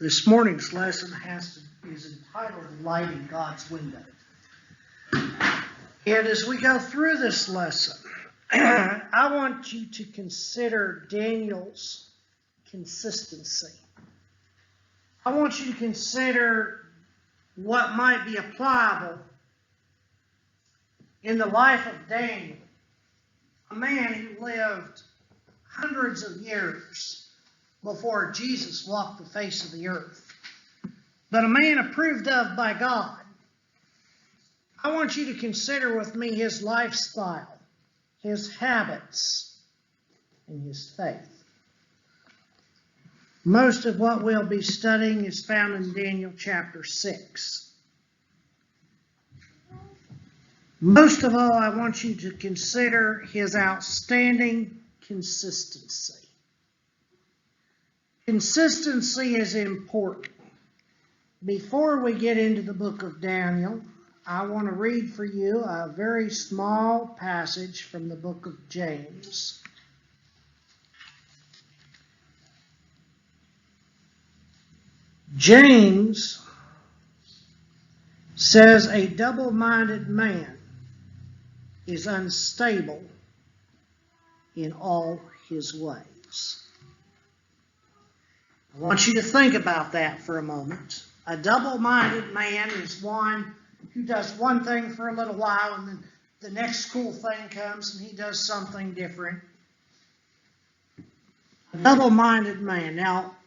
This morning's lesson is entitled Lighting God's Window. And as we go through this lesson, I want you to consider Daniel's consistency. I want you to consider what might be applicable in the life of Daniel, a man who lived hundreds of years before Jesus walked the face of the earth, but a man approved of by God. I want you to consider with me his lifestyle, his habits, and his faith. Most of what we'll be studying is found in Daniel chapter 6. Most of all, I want you to consider his outstanding consistency. Consistency is important. Before we get into the book of Daniel, I want to read for you a very small passage from the book of James. James says a double-minded man is unstable in all his ways. I want you to think about that for a moment. A double-minded man is one who does one thing for a little while and then the next cool thing comes and he does something different. A double-minded man. Now,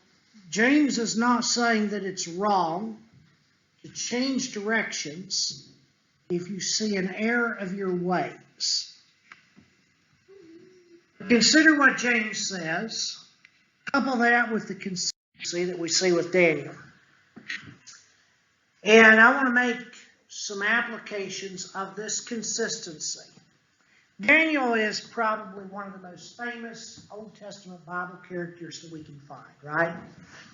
James is not saying that it's wrong to change directions if you see an error of your ways. Consider what James says. Couple that with the consistency that we see with Daniel. And I want to make some applications of this consistency. Daniel is probably one of the most famous Old Testament Bible characters that we can find, right?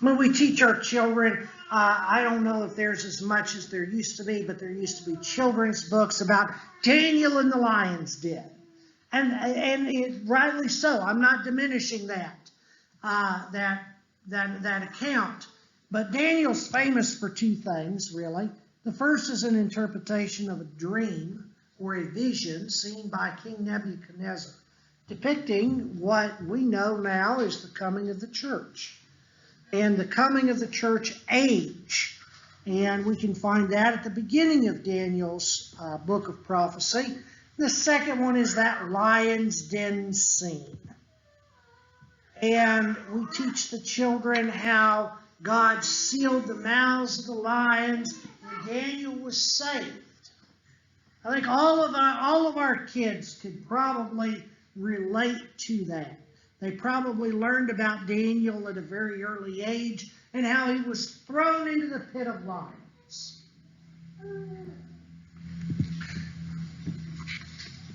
When we teach our children, I don't know if there's as much as there used to be, but there used to be children's books about Daniel in the lion's den. And rightly so. I'm not diminishing that account. But Daniel's famous for two things, really. The first is an interpretation of a dream or a vision seen by King Nebuchadnezzar, depicting what we know now is the coming of the church and the coming of the church age. And we can find that at the beginning of Daniel's book of prophecy. The second one is that lion's den scene. And we teach the children how God sealed the mouths of the lions and Daniel was saved. I think all of our kids could probably relate to that. They probably learned about Daniel at a very early age and how he was thrown into the pit of lions.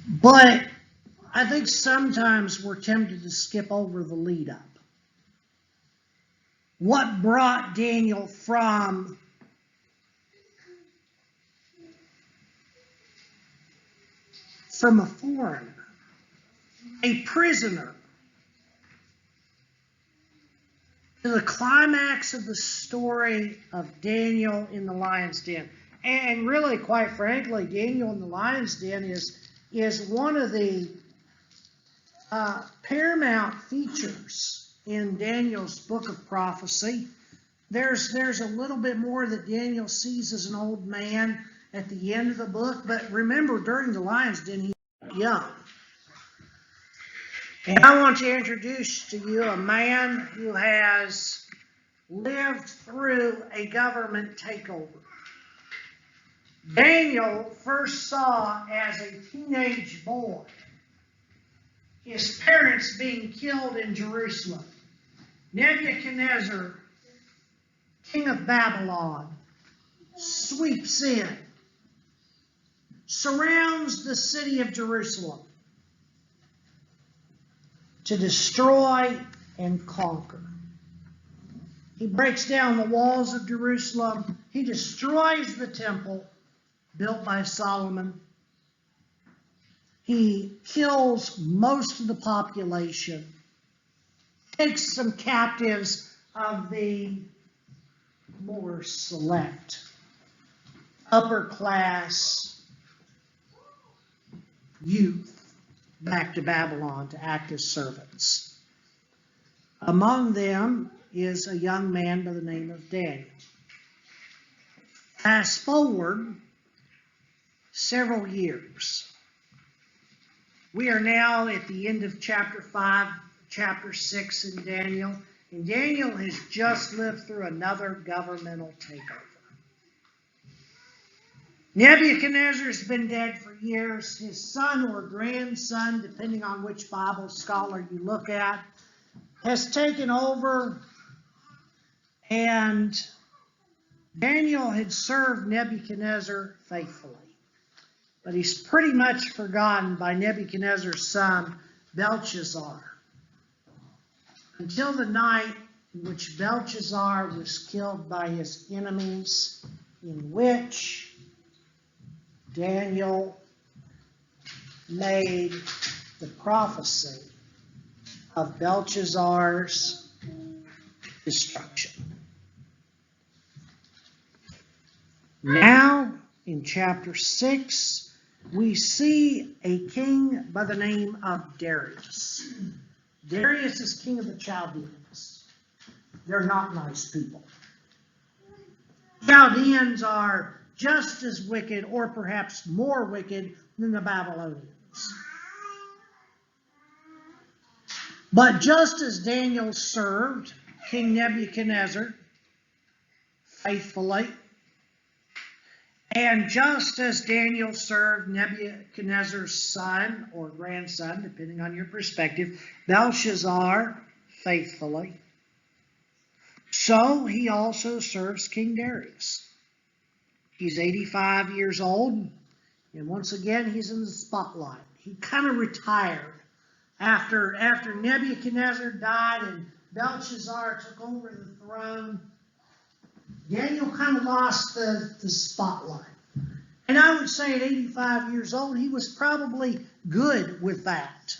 But I think sometimes we're tempted to skip over the lead up. What brought Daniel from a foreigner, a prisoner, to the climax of the story of Daniel in the lion's den? And really, quite frankly, Daniel in the lion's den is one of the paramount features in Daniel's book of prophecy. There's a little bit more that Daniel sees as an old man at the end of the book, but remember, during the lion's den, he was young. And I want to introduce to you a man who has lived through a government takeover. Daniel first saw as a teenage boy his parents being killed in Jerusalem. Nebuchadnezzar, king of Babylon, sweeps in, surrounds the city of Jerusalem to destroy and conquer. He breaks down the walls of Jerusalem. He destroys the temple built by Solomon. He kills most of the population, takes some captives of the more select, upper class youth back to Babylon to act as servants. Among them is a young man by the name of Daniel. Fast forward several years. We are now at the end of chapter 5, chapter 6 in Daniel, and Daniel has just lived through another governmental takeover. Nebuchadnezzar's been dead for years. His son or grandson, depending on which Bible scholar you look at, has taken over, and Daniel had served Nebuchadnezzar faithfully. But he's pretty much forgotten by Nebuchadnezzar's son, Belshazzar, until the night in which Belshazzar was killed by his enemies, in which Daniel made the prophecy of Belshazzar's destruction. Now, in chapter 6, we see a king by the name of Darius. Darius is king of the Chaldeans. They're not nice people. Chaldeans are just as wicked, or perhaps more wicked, than the Babylonians. But just as Daniel served King Nebuchadnezzar faithfully, and just as Daniel served Nebuchadnezzar's son or grandson, depending on your perspective, Belshazzar faithfully, so he also serves King Darius. He's 85 years old, and once again he's in the spotlight. He kind of retired after Nebuchadnezzar died and Belshazzar took over the throne. Daniel kind of lost the spotlight. And I would say at 85 years old, he was probably good with that.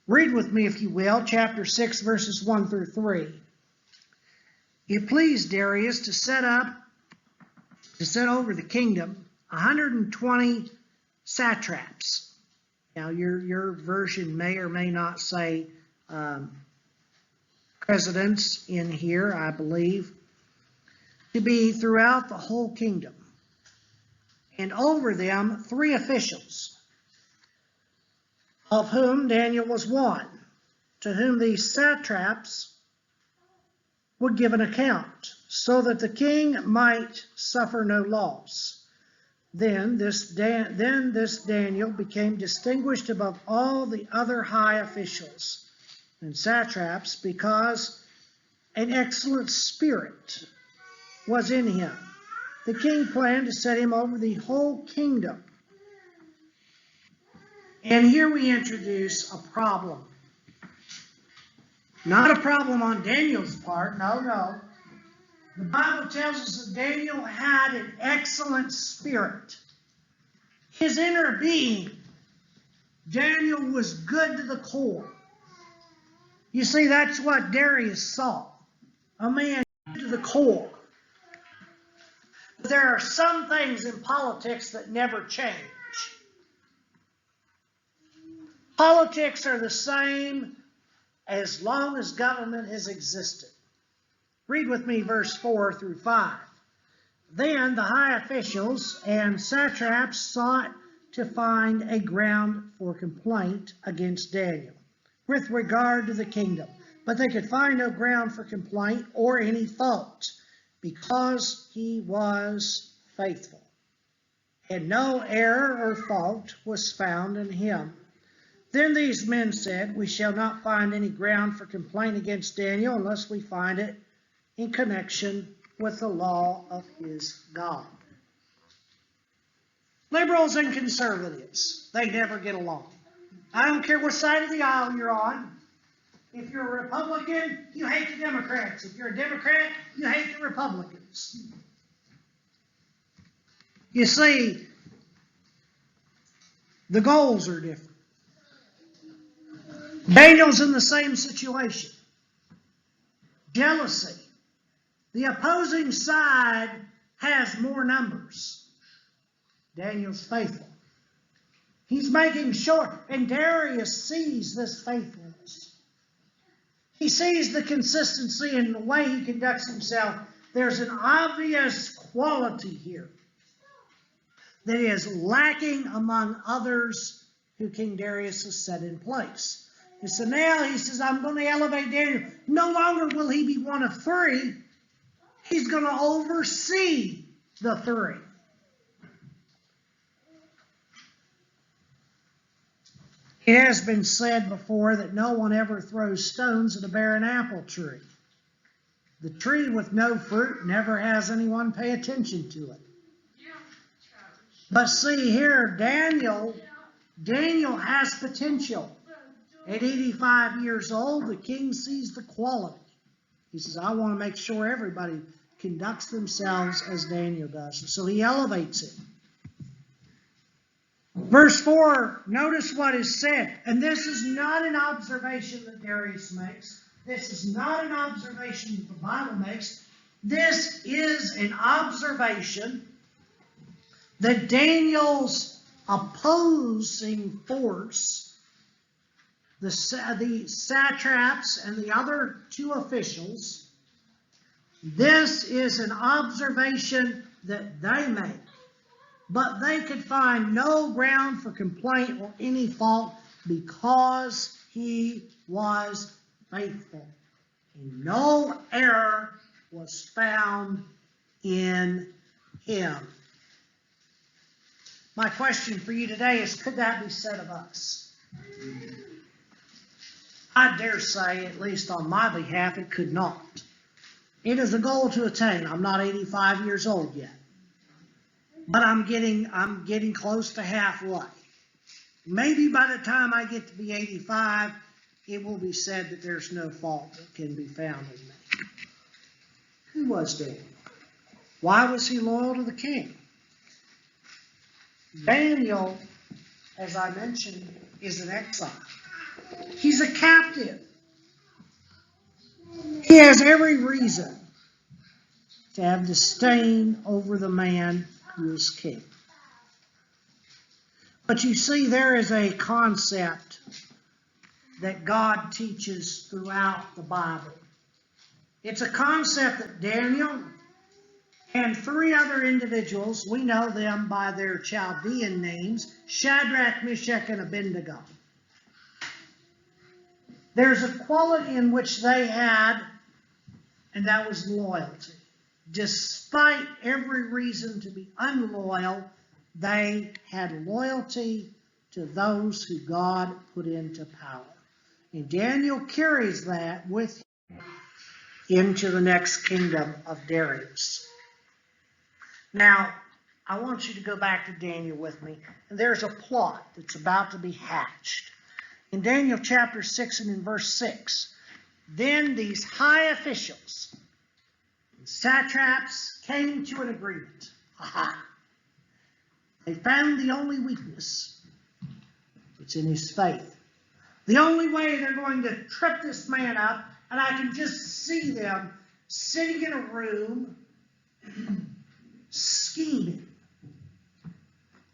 Read with me, if you will, chapter 6, verses 1 through 3. It pleased Darius to set over the kingdom 120 satraps. Now, your version may or may not say presidents in here, I believe, to be throughout the whole kingdom, and over them 3 officials, of whom Daniel was one, to whom these satraps would give an account, so that the king might suffer no loss. Then this Daniel became distinguished above all the other high officials and satraps, because an excellent spirit was in him. The king planned to set him over the whole kingdom. And here we introduce a problem. Not a problem on Daniel's part, no. The Bible tells us that Daniel had an excellent spirit. His inner being, Daniel was good to the core. You see, that's what Darius saw. A man good to the core. But there are some things in politics that never change. Politics are the same as long as government has existed. Read with me verse 4 through 5. Then the high officials and satraps sought to find a ground for complaint against Daniel with regard to the kingdom, but they could find no ground for complaint or any fault, because he was faithful, and no error or fault was found in him. Then these men said, "We shall not find any ground for complaint against Daniel unless we find it in connection with the law of his God." Liberals and conservatives, they never get along. I don't care what side of the aisle you're on. If you're a Republican, you hate the Democrats. If you're a Democrat, you hate the Republicans. You see, the goals are different. Daniel's in the same situation. jealousy. The opposing side has more numbers. Daniel's faithful. He's making sure, and Darius sees this faithfulness. He sees the consistency in the way he conducts himself. There's an obvious quality here that is lacking among others who King Darius has set in place. And so now he says, I'm going to elevate Daniel. No longer will he be one of three. He's going to oversee the three. It has been said before that no one ever throws stones at a barren apple tree. The tree with no fruit never has anyone pay attention to it. But see here, Daniel has potential. At 85 years old, the king sees the quality. He says, I want to make sure everybody conducts themselves as Daniel does. And so he elevates him. Verse 4, notice what is said. And this is not an observation that Darius makes. This is not an observation that the Bible makes. This is an observation that Daniel's opposing force, the satraps and the other two officials, this is an observation that they make. But they could find no ground for complaint or any fault because he was faithful. And no error was found in him. My question for you today is, could that be said of us? I dare say, at least on my behalf, it could not. It is a goal to attain. I'm not 85 years old yet. But I'm getting close to halfway. Maybe by the time I get to be 85, it will be said that there's no fault that can be found in me. Who was Daniel? Why was he loyal to the king? Daniel, as I mentioned, is an exile. He's a captive. He has every reason to have disdain over the man who is king. But you see, there is a concept that God teaches throughout the Bible. It's a concept that Daniel and three other individuals, we know them by their Chaldean names, Shadrach, Meshach, and Abednego. There's a quality in which they had, and that was loyalty. Despite every reason to be unloyal, they had loyalty to those who God put into power. And Daniel carries that with him into the next kingdom of Darius. Now, I want you to go back to Daniel with me. And there's a plot that's about to be hatched. In Daniel chapter 6 and in verse 6, then these high officials, satraps, came to an agreement. They found the only weakness. It's in his faith. The only way they're going to trip this man up, and I can just see them sitting in a room, scheming,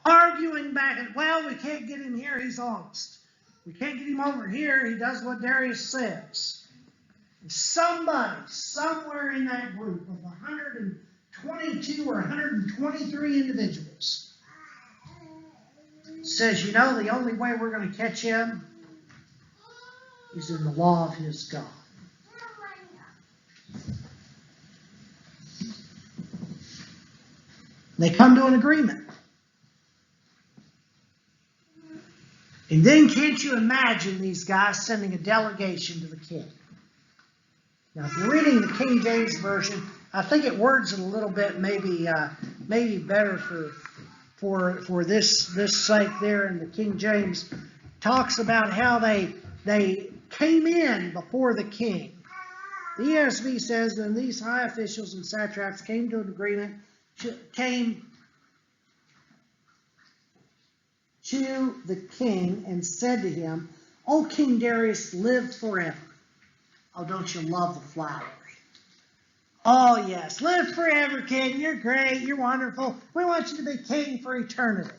arguing back and, well, we can't get him here, he's honest. We can't get him over here, he does what Darius says. Somebody, somewhere in that group of 122 or 123 individuals says, you know, the only way we're going to catch him is in the law of his God. They come to an agreement. And then can't you imagine these guys sending a delegation to the king? Now, if you're reading the King James Version, I think it words it a little bit maybe better for this sake there in the King James. Talks about how they came in before the king. The ESV says, then these high officials and satraps came to an agreement, came to the king and said to him, O King Darius, live forever. Oh, don't you love the flowery? Oh, yes, live forever, king. You're great. You're wonderful. We want you to be king for eternity.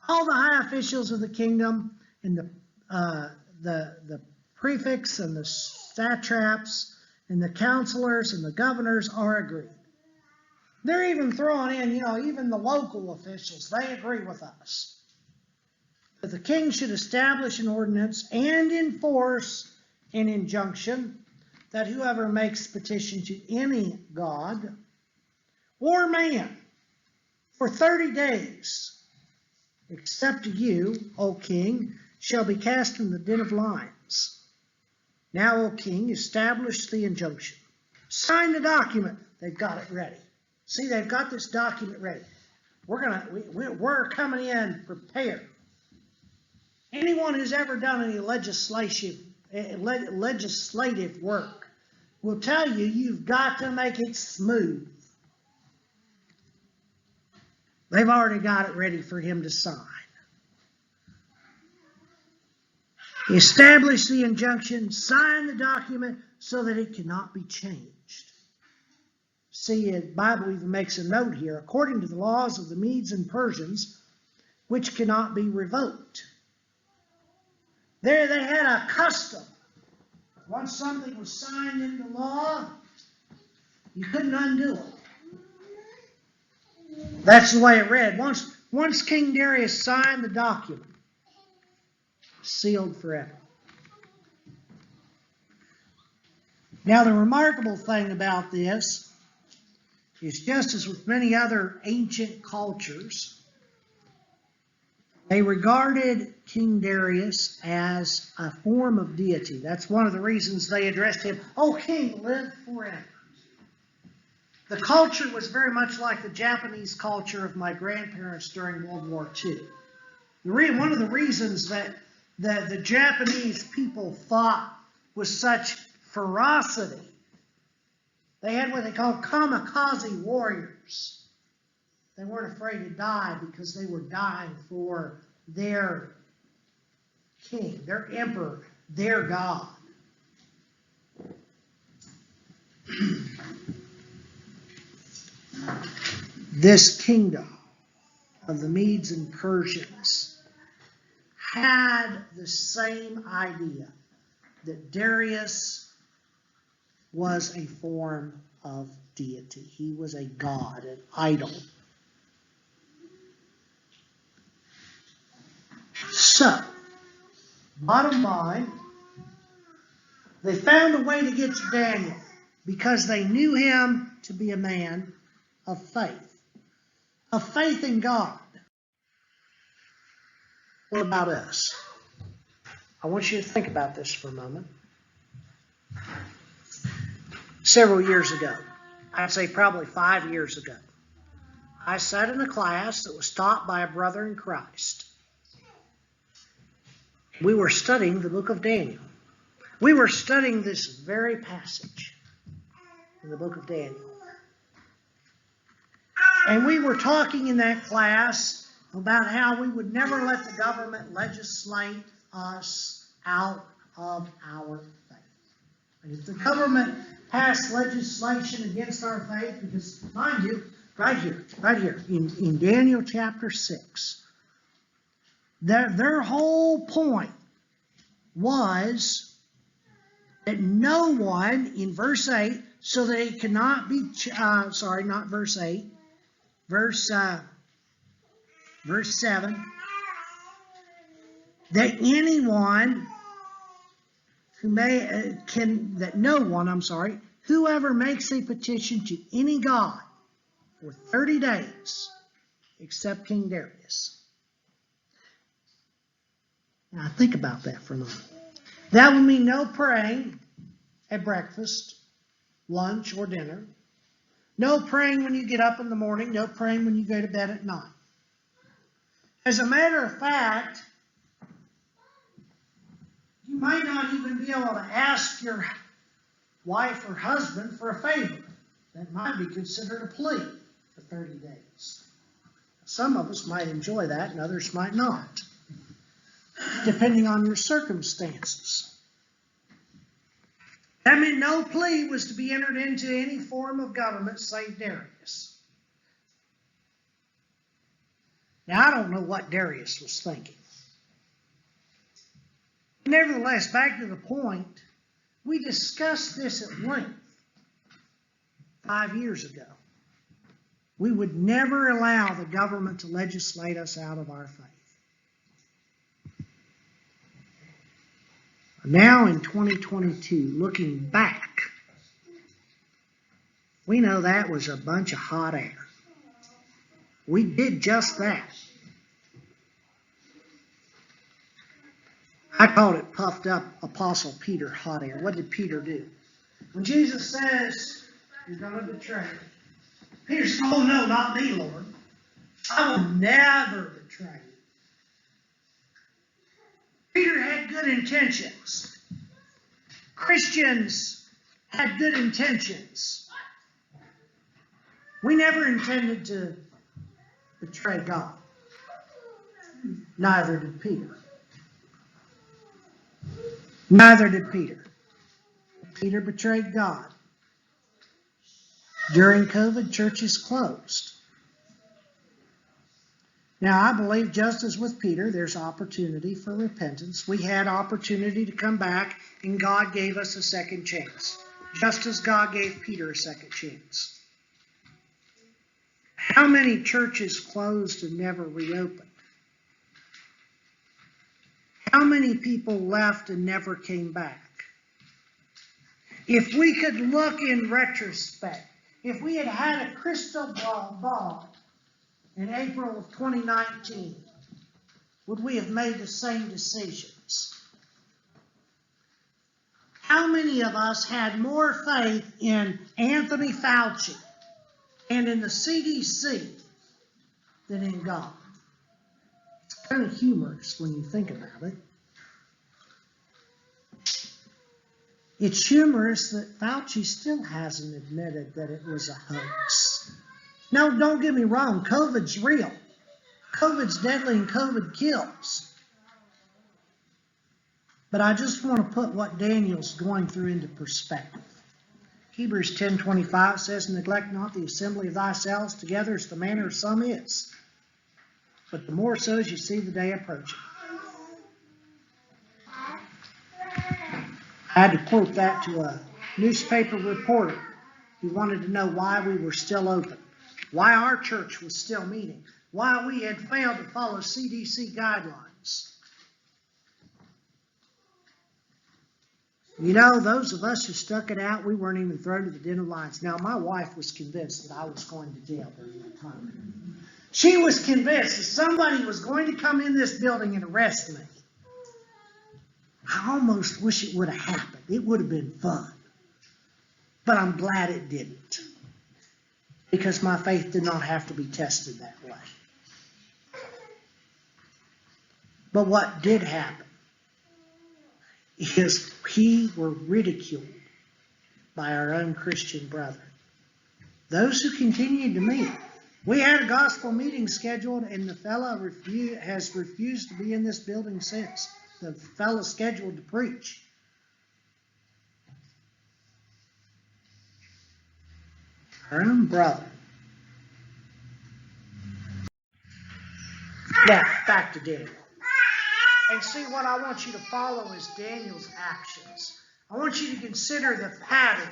All the high officials of the kingdom and the prefects and the satraps and the counselors and the governors are agreed. They're even throwing in, even the local officials, they agree with us. That the king should establish an ordinance and enforce an injunction that whoever makes petition to any god or man for 30 days, except to you, O king, shall be cast in the den of lions. Now, O king, establish the injunction. Sign the document. They've got it ready. See, they've got this document ready. We're coming in prepared. Anyone who's ever done any legislative work will tell you you've got to make it smooth. They've already got it ready for him to sign. Establish the injunction, sign the document so that it cannot be changed. See, the Bible even makes a note here, according to the laws of the Medes and Persians, which cannot be revoked. There they had a custom. Once something was signed into law, you couldn't undo it. That's the way it read. Once King Darius signed the document, sealed forever. Now, the remarkable thing about this is, just as with many other ancient cultures, they regarded King Darius as a form of deity. That's one of the reasons they addressed him, "O king, live forever." The culture was very much like the Japanese culture of my grandparents during World War II. One of the reasons that the Japanese people fought with such ferocity, they had what they called kamikaze warriors. They weren't afraid to die because they were dying for their king, their emperor, their God. This kingdom of the Medes and Persians had the same idea, that Darius was a form of deity. He was a god, an idol. So, bottom line, they found a way to get to Daniel because they knew him to be a man of faith in God. What about us? I want you to think about this for a moment. Several years ago, I'd say probably 5 years ago, I sat in a class that was taught by a brother in Christ. We were studying the book of Daniel. We were studying this very passage in the book of Daniel. And we were talking in that class about how we would never let the government legislate us out of our faith. And if the government passed legislation against our faith, because mind you, right here, in Daniel chapter 6, their whole point was that no one, in verse 8, so that it cannot be, not verse 8, verse 7, that anyone whoever makes a petition to any god for 30 days, except King Darius. Now think about that for a moment. That would mean no praying at breakfast, lunch, or dinner. No praying when you get up in the morning. No praying when you go to bed at night. As a matter of fact, you might not even be able to ask your wife or husband for a favor. That might be considered a plea for 30 days. Some of us might enjoy that and others might not, depending on your circumstances. That meant no plea was to be entered into any form of government save Darius. Now, I don't know what Darius was thinking. Nevertheless, back to the point, we discussed this at length 5 years ago. We would never allow the government to legislate us out of our faith. Now in 2022, looking back, we know that was a bunch of hot air. We did just that. I called it puffed up Apostle Peter hot air. What did Peter do? When Jesus says, you're going to betray me, Peter said, oh no, not me, Lord. I will never betray you. Peter had good intentions. Christians had good intentions. We never intended to betray God. Neither did Peter. Neither did Peter. Peter betrayed God. During COVID, churches closed. Now, I believe just as with Peter, there's opportunity for repentance. We had opportunity to come back, and God gave us a second chance, just as God gave Peter a second chance. How many churches closed and never reopened? How many people left and never came back? If we could look in retrospect, if we had had a crystal ball in April of 2019, would we have made the same decisions? How many of us had more faith in Anthony Fauci and in the CDC than in God? It's kind of humorous when you think about it. It's humorous that Fauci still hasn't admitted that it was a hoax. Now, don't get me wrong, COVID's real. COVID's deadly and COVID kills. But I just want to put what Daniel's going through into perspective. Hebrews 10:25 says, neglect not the assembly of thyself together as the manner of some is, but the more so as you see the day approaching. I had to quote that to a newspaper reporter who wanted to know why we were still open, why our church was still meeting, why we had failed to follow CDC guidelines. You know, those of us who stuck it out, we weren't even thrown to the den of lions. Now, my wife was convinced that I was going to jail during that time. She was convinced that somebody was going to come in this building and arrest me. I almost wish it would have happened. It would have been fun. But I'm glad it didn't. Because my faith did not have to be tested that way. But what did happen is we were ridiculed by our own Christian brethren. Those who continued to meet. We had a gospel meeting scheduled, and the fellow has refused to be in this building since. The fellow scheduled to preach. Our own brother. Now, back to Daniel. And see, what I want you to follow is Daniel's actions. I want you to consider the pattern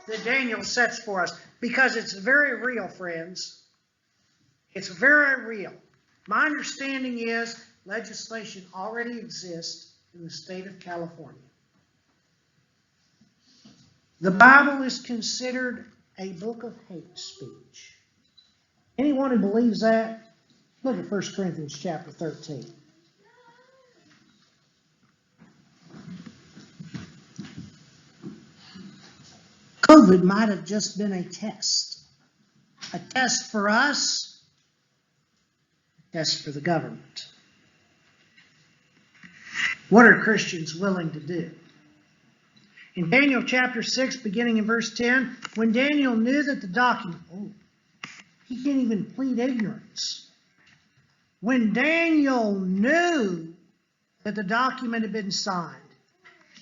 that Daniel sets for us, because it's very real, friends. It's very real. My understanding is legislation already exists in the state of California. The Bible is considered a book of hate speech. Anyone who believes that, look at 1 Corinthians chapter 13. COVID might have just been a test. A test for us, a test for the government. What are Christians willing to do? In Daniel chapter 6, beginning in verse 10, when Daniel knew that the document, he can't even plead ignorance. When Daniel knew that the document had been signed,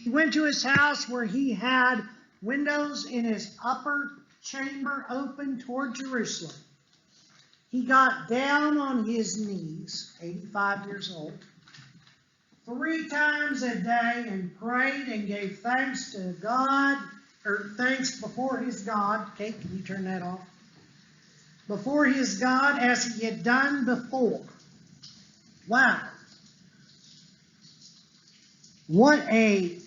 He went to his house where he had windows in his upper chamber open toward Jerusalem. He got down on his knees, 85 years old, 3 times a day and prayed and gave thanks to God, or thanks before his God. Kate, can you turn that off? Before his God as he had done before. Wow. What a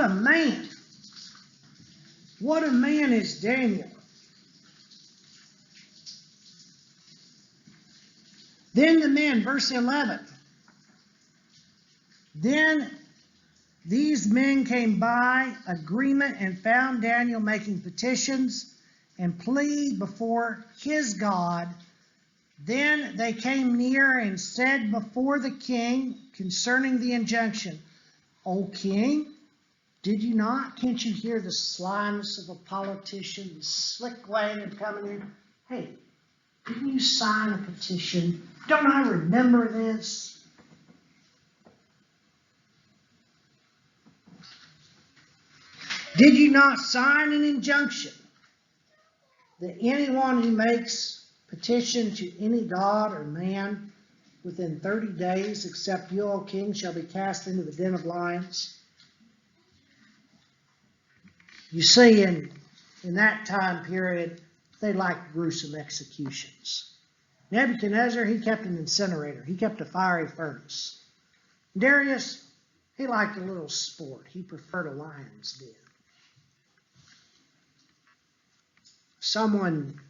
man. What a man is Daniel. Then the men, verse 11. Then these men came by agreement and found Daniel making petitions and plea before his God. Then they came near and said before the king concerning the injunction, O king, did you not? Can't you hear the slyness of a politician, the slick way of coming in? Hey, didn't you sign a petition? Don't I remember this? Did you not sign an injunction that anyone who makes petition to any god or man within 30 days, except you, O king, shall be cast into the den of lions? You see, in that time period, they liked gruesome executions. Nebuchadnezzar, he kept an incinerator. He kept a fiery furnace. Darius, he liked a little sport. He preferred a lion's den. Someone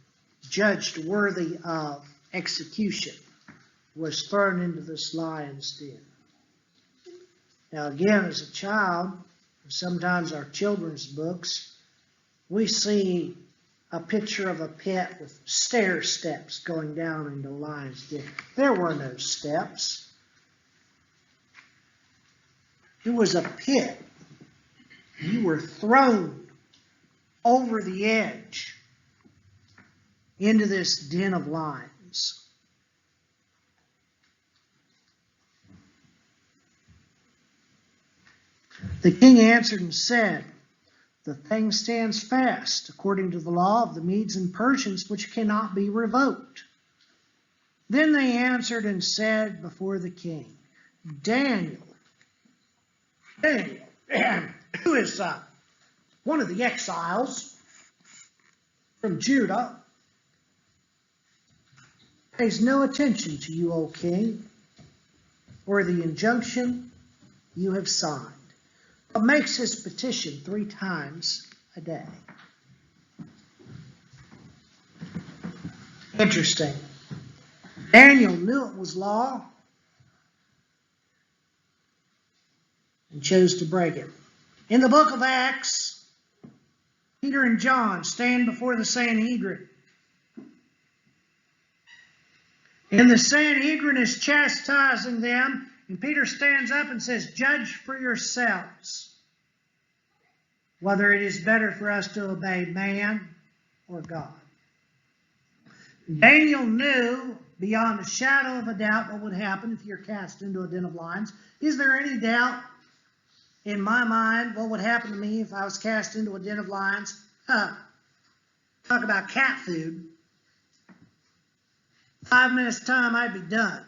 judged worthy of execution was thrown into this lion's den. Now again, as a child, sometimes our children's books, we see a picture of a pit with stair steps going down into the lion's den. There were no steps. It was a pit. You were thrown over the edge into this den of lions. The king answered and said, the thing stands fast according to the law of the Medes and Persians, which cannot be revoked. Then they answered and said before the king, Daniel, who is one of the exiles from Judah, pays no attention to you, O king, or the injunction you have signed, but makes his petition 3 times a day. Interesting. Daniel knew it was law and chose to break it. In the book of Acts, Peter and John stand before the Sanhedrin. And the Sanhedrin is chastising them, and Peter stands up and says, judge for yourselves whether it is better for us to obey man or God. Daniel knew beyond a shadow of a doubt what would happen if you're cast into a den of lions. Is there any doubt in my mind what would happen to me if I was cast into a den of lions? Talk about cat food. 5 minutes time, I'd be done.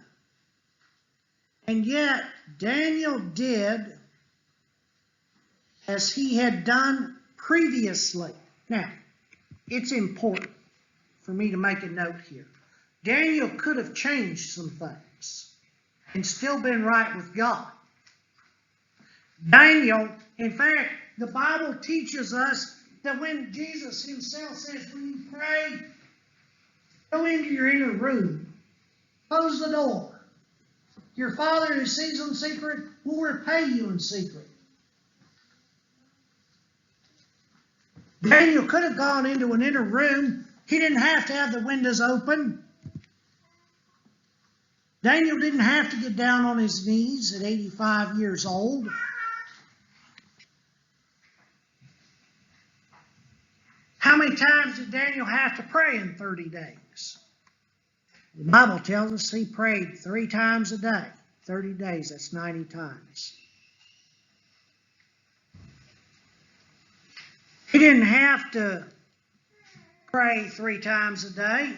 And yet, Daniel did as he had done previously. Now, it's important for me to make a note here. Daniel could have changed some things and still been right with God. Daniel, in fact, the Bible teaches us that when Jesus himself says, when you pray, go into your inner room, close the door. Your Father who sees in secret will repay you in secret. Daniel could have gone into an inner room. He didn't have to have the windows open. Daniel didn't have to get down on his knees at 85 years old. How many times did Daniel have to pray in 30 days? The Bible tells us he prayed 3 times a day. 30 days, that's 90 times. He didn't have to pray 3 times a day.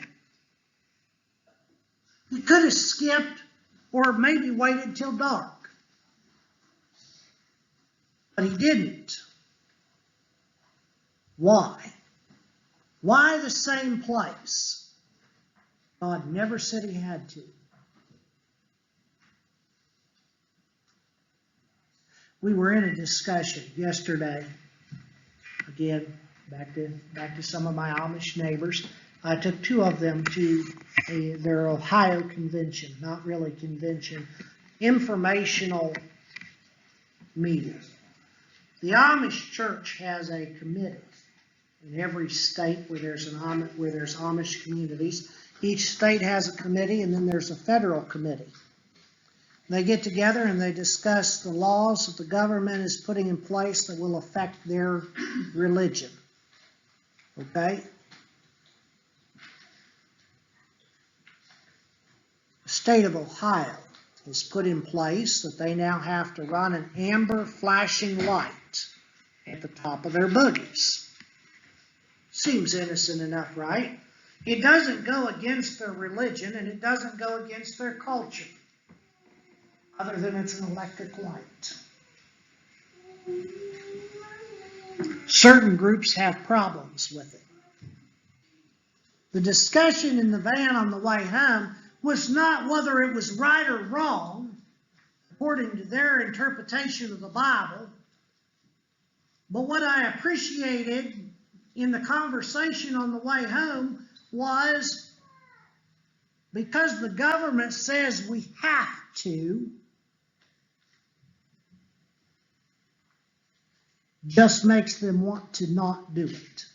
He could have skipped or maybe waited till dark. But he didn't. Why? Why the same place? God never said he had to. We were in a discussion yesterday. Again, back to some of my Amish neighbors. I took 2 of them to their Ohio convention, not really convention, informational meeting. The Amish church has a committee in every state where there's Amish communities. Each state has a committee, and then there's a federal committee. They get together and they discuss the laws that the government is putting in place that will affect their religion. Okay? The state of Ohio has put in place that they now have to run an amber flashing light at the top of their buggies. Seems innocent enough, right? It doesn't go against their religion, and it doesn't go against their culture, other than it's an electric light. Certain groups have problems with it. The discussion in the van on the way home was not whether it was right or wrong, according to their interpretation of the Bible, but what I appreciated in the conversation on the way home was, because the government says we have to, just makes them want to not do it.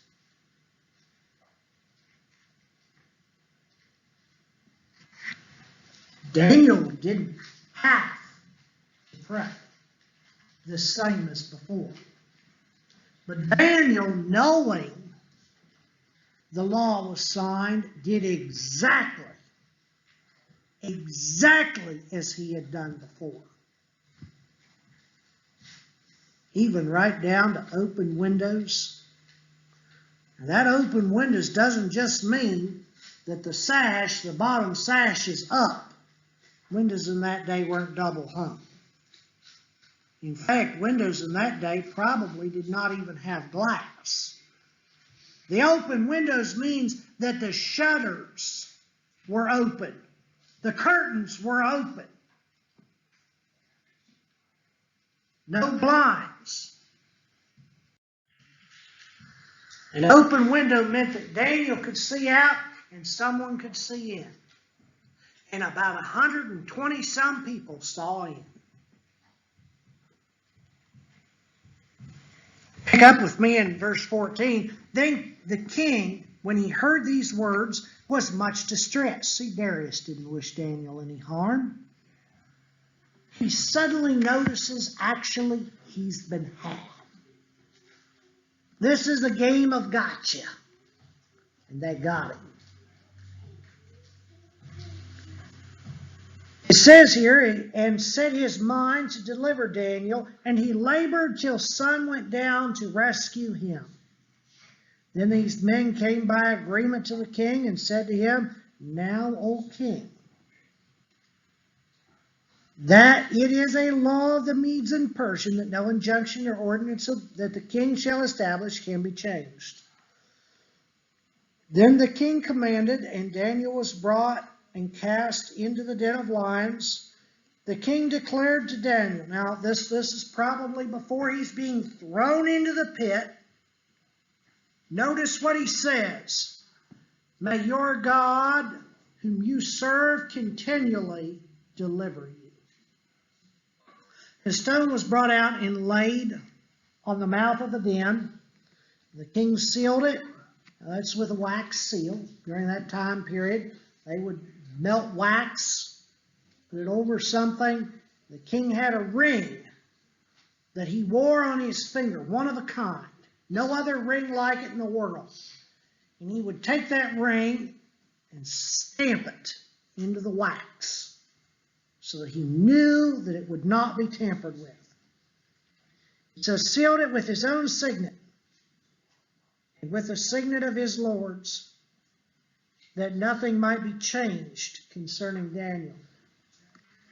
Daniel didn't have to pray the same as before. But Daniel, knowing the law was signed, did exactly as he had done before. Even right down to open windows. And that open windows doesn't just mean that the bottom sash is up. Windows in that day weren't double hung. In fact, windows in that day probably did not even have glass. The open windows means that the shutters were open. The curtains were open. No blinds. An open window meant that Daniel could see out and someone could see in. And about 120 some people saw in. Pick up with me in verse 14. Then the king, when he heard these words, was much distressed. See, Darius didn't wish Daniel any harm. He suddenly notices actually he's been had. This is a game of gotcha. And they got him. It says here, and set his mind to deliver Daniel, and he labored till sun went down to rescue him. Then these men came by agreement to the king and said to him, Now, O king, that it is a law of the Medes and Persian that no injunction or ordinance that the king shall establish can be changed. Then the king commanded, and Daniel was brought and cast into the den of lions. The king declared to Daniel, now this is probably before he's being thrown into the pit. Notice what he says. May your God, whom you serve, continually deliver you. The stone was brought out and laid on the mouth of the den. The king sealed it. That's with a wax seal. During that time period, they would melt wax, put it over something. The king had a ring that he wore on his finger, one of a kind. No other ring like it in the world. And he would take that ring and stamp it into the wax so that he knew that it would not be tampered with. So sealed it with his own signet. with the signet of his lords, that nothing might be changed concerning Daniel.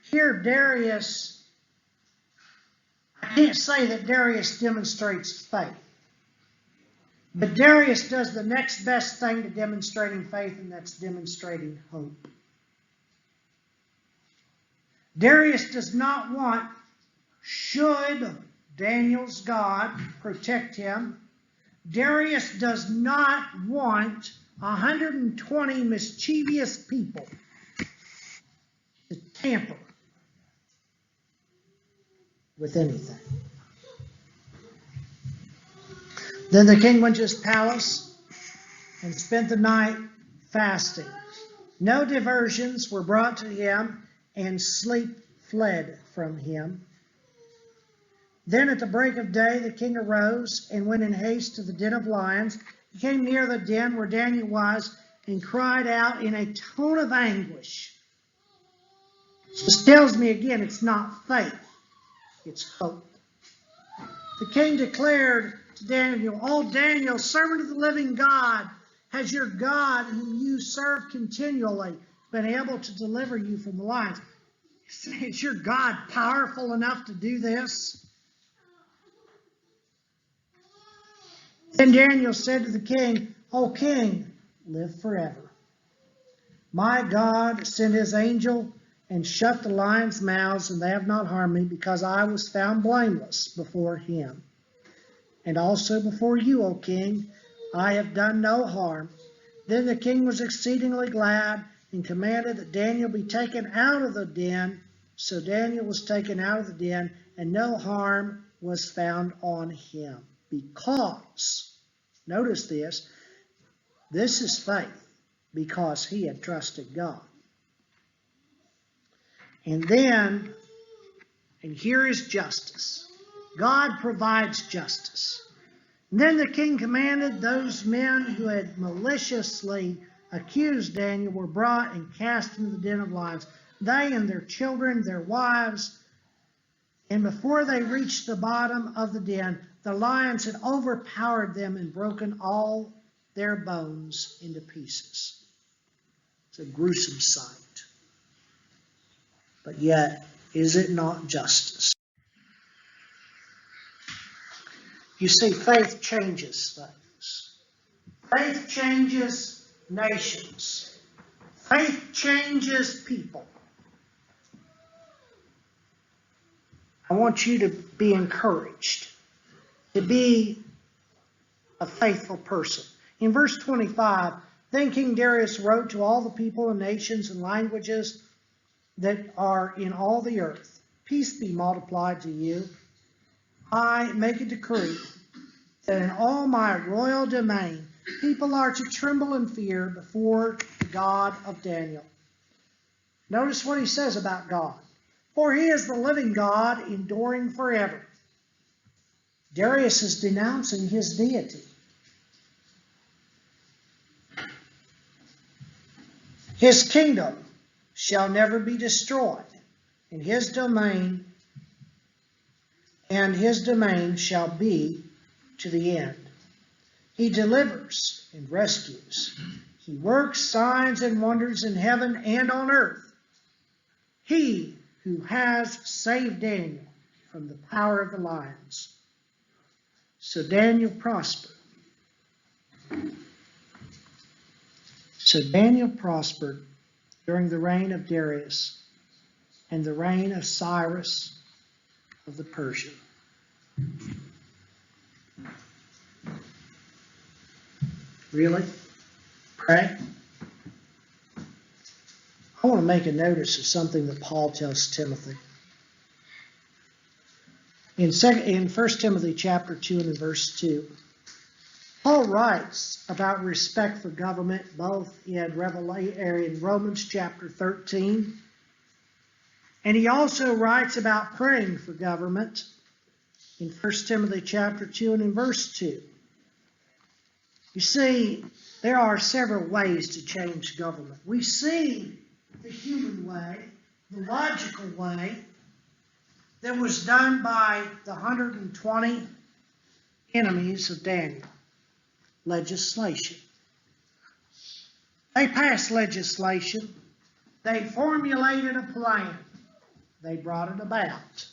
Here, Darius, I can't say that Darius demonstrates faith, but Darius does the next best thing to demonstrating faith, and that's demonstrating hope. Darius does not want, should Daniel's God protect him, Darius does not want 120 mischievous people to tamper with anything. Then the king went to his palace and spent the night fasting. No diversions were brought to him, and sleep fled from him. Then at the break of day the king arose and went in haste to the den of lions. He came near the den where Daniel was and cried out in a tone of anguish. This tells me again, it's not faith, it's hope. The king declared to Daniel, "O Daniel, servant of the living God, has your God, whom you serve continually, been able to deliver you from the lions?" Is your God powerful enough to do this? Then Daniel said to the king, "O king, live forever. My God sent his angel and shut the lions' mouths, and they have not harmed me, because I was found blameless before him. And also before you, O king, I have done no harm." Then the king was exceedingly glad and commanded that Daniel be taken out of the den. So Daniel was taken out of the den, and no harm was found on him. Because, notice this is faith, because he had trusted God. And then, and here is justice. God provides justice. And then the king commanded those men who had maliciously accused Daniel were brought and cast into the den of lions, they and their children, their wives. And before they reached the bottom of the den, the lions had overpowered them and broken all their bones into pieces. It's a gruesome sight. But yet, is it not justice? You see, faith changes things. Faith changes nations. Faith changes people. I want you to be encouraged to be a faithful person. In verse 25, then King Darius wrote to all the people and nations and languages that are in all the earth, "Peace be multiplied to you. I make a decree that in all my royal domain, people are to tremble and fear before the God of Daniel." Notice what he says about God. "For he is the living God, enduring forever." Darius is denouncing his deity. "His kingdom shall never be destroyed, and his domain shall be to the end. He delivers and rescues. He works signs and wonders in heaven and on earth. He who has saved Daniel from the power of the lions." So Daniel prospered. During the reign of Darius and the reign of Cyrus of the Persian. Really? Pray? I want to make a notice of something that Paul tells Timothy. In 1 Timothy chapter 2 and in verse 2, Paul writes about respect for government both in Romans chapter 13, and he also writes about praying for government in 1 Timothy chapter 2 and in verse 2. You see, there are several ways to change government. We see the human way, the logical way, that was done by the 120 enemies of Daniel. legislation. They passed legislation. They formulated a plan. They brought it about.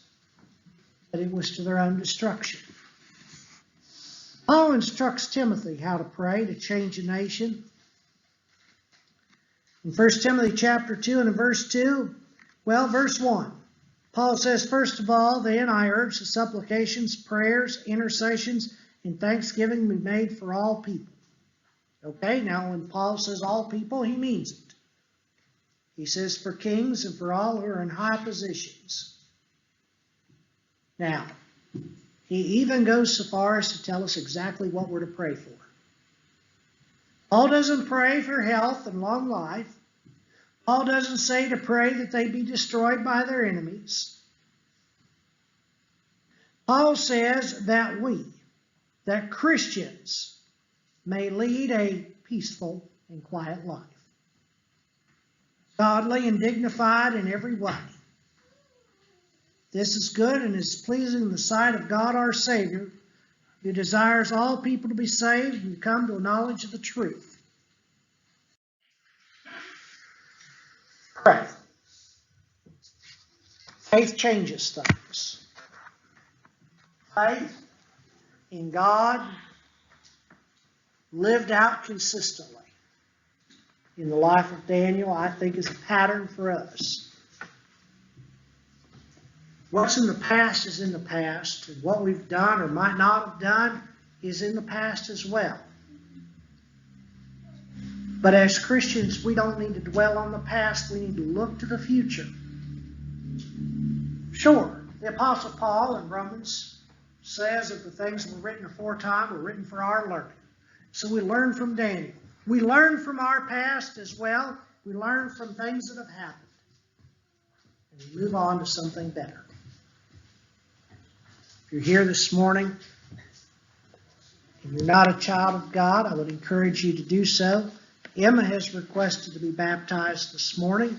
But it was to their own destruction. Paul instructs Timothy how to pray to change a nation. In 1 Timothy chapter 2 and in verse 2, verse 1, Paul says, first of all, then I urge the supplications, prayers, intercessions, and thanksgiving be made for all people. Okay, now when Paul says all people, he means it. He says for kings and for all who are in high positions. Now, he even goes so far as to tell us exactly what we're to pray for. Paul doesn't pray for health and long life. Paul doesn't say to pray that they be destroyed by their enemies. Paul says that Christians may lead a peaceful and quiet life, godly and dignified in every way. This is good and is pleasing in the sight of God our Savior, who desires all people to be saved and to come to a knowledge of the truth. Pray. Faith changes things. Faith in God lived out consistently in the life of Daniel, I think, is a pattern for us. What's in the past is in the past, and what we've done or might not have done is in the past as well. But as Christians, we don't need to dwell on the past. We need to look to the future. Sure, the Apostle Paul in Romans says that the things that were written aforetime were written for our learning. So we learn from Daniel. We learn from our past as well. We learn from things that have happened. And we move on to something better. If you're here this morning and you're not a child of God, I would encourage you to do so. Emma has requested to be baptized this morning.